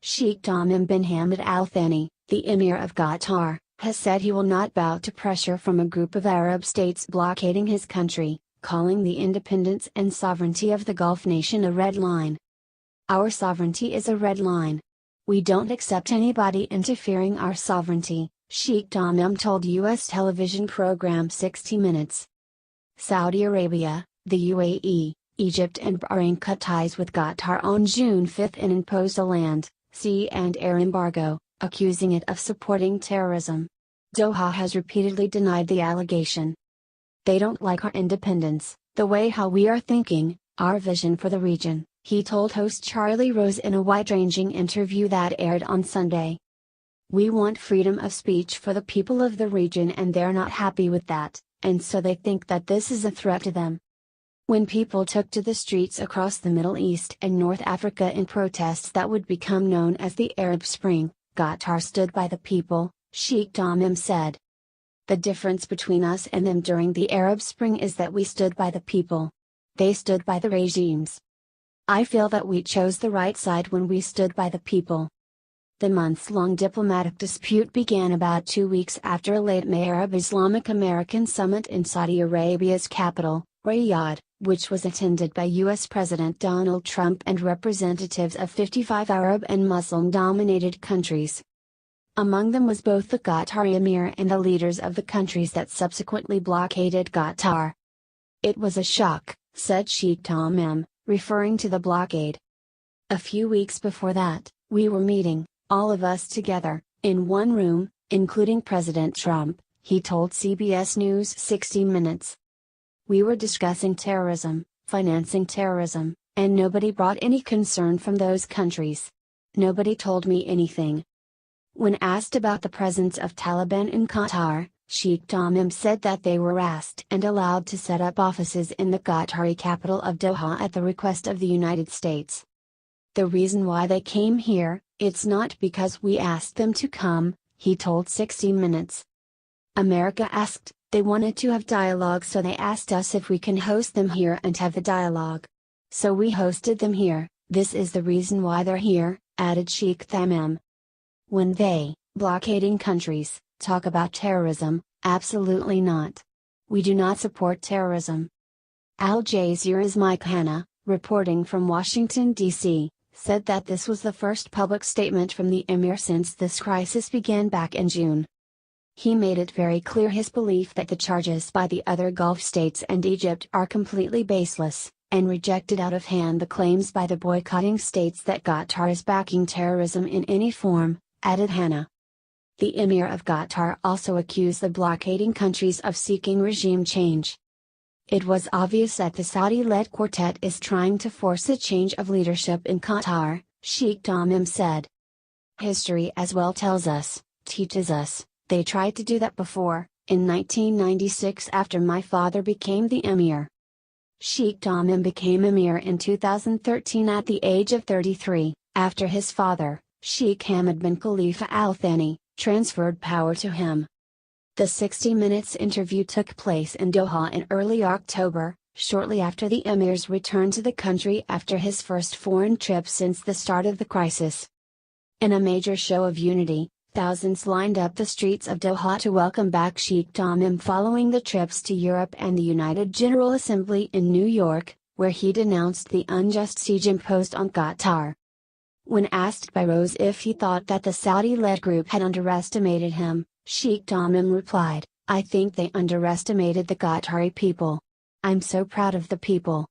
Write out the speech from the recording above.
Sheikh Tamim bin Hamad al-Thani, the Emir of Qatar, has said he will not bow to pressure from a group of Arab states blockading his country, calling the independence and sovereignty of the Gulf nation a red line. "Our sovereignty is a red line. We don't accept anybody interfering our sovereignty," Sheikh Tamim told U.S. television program 60 Minutes. Saudi Arabia, the UAE, Egypt and Bahrain cut ties with Qatar on June 5 and imposed a land, sea and air embargo, accusing it of supporting terrorism. Doha has repeatedly denied the allegation. "They don't like our independence, the way how we are thinking, our vision for the region," he told host Charlie Rose in a wide-ranging interview that aired on Sunday. "We want freedom of speech for the people of the region and they're not happy with that, and so they think that this is a threat to them." When people took to the streets across the Middle East and North Africa in protests that would become known as the Arab Spring, Qatar stood by the people, Sheikh Tamim said. "The difference between us and them during the Arab Spring is that we stood by the people. They stood by the regimes. I feel that we chose the right side when we stood by the people." The months-long diplomatic dispute began about 2 weeks after a late May Arab Islamic American summit in Saudi Arabia's capital, Riyadh, which was attended by U.S. President Donald Trump and representatives of 55 Arab and Muslim-dominated countries. Among them was both the Qatari Emir and the leaders of the countries that subsequently blockaded Qatar. "It was a shock," said Sheikh Tamim, referring to the blockade. "A few weeks before that, we were meeting, all of us together, in one room, including President Trump," he told CBS News 60 Minutes. "We were discussing terrorism, financing terrorism, and nobody brought any concern from those countries. Nobody told me anything." When asked about the presence of Taliban in Qatar, Sheikh Tamim said that they were asked and allowed to set up offices in the Qatari capital of Doha at the request of the United States. "The reason why they came here, it's not because we asked them to come," he told 60 Minutes. "America asked, they wanted to have dialogue, so they asked us if we can host them here and have the dialogue. So we hosted them here, this is the reason why they're here," added Sheikh Tamim. When they, blockading countries, talk about terrorism, absolutely not. We do not support terrorism. Al Jazeera's Mike Hanna, reporting from Washington, D.C., said that this was the first public statement from the Emir since this crisis began back in June. He made it very clear his belief that the charges by the other Gulf states and Egypt are completely baseless, and rejected out of hand the claims by the boycotting states that Qatar is backing terrorism in any form, added Hanna. The Emir of Qatar also accused the blockading countries of seeking regime change. "It was obvious that the Saudi-led quartet is trying to force a change of leadership in Qatar," Sheikh Tamim said. "History as well tells us, teaches us, they tried to do that before, in 1996 after my father became the Emir." Sheikh Tamim became Emir in 2013 at the age of 33, after his father, Sheikh Hamad bin Khalifa al-Thani, transferred power to him. The 60 Minutes interview took place in Doha in early October, shortly after the Emir's return to the country after his first foreign trip since the start of the crisis. In a major show of unity, thousands lined up the streets of Doha to welcome back Sheikh Tamim following the trips to Europe and the United General Assembly in New York, where he denounced the unjust siege imposed on Qatar. When asked by Rose if he thought that the Saudi-led group had underestimated him, Sheikh Tamim replied, "I think they underestimated the Qatari people. I'm so proud of the people.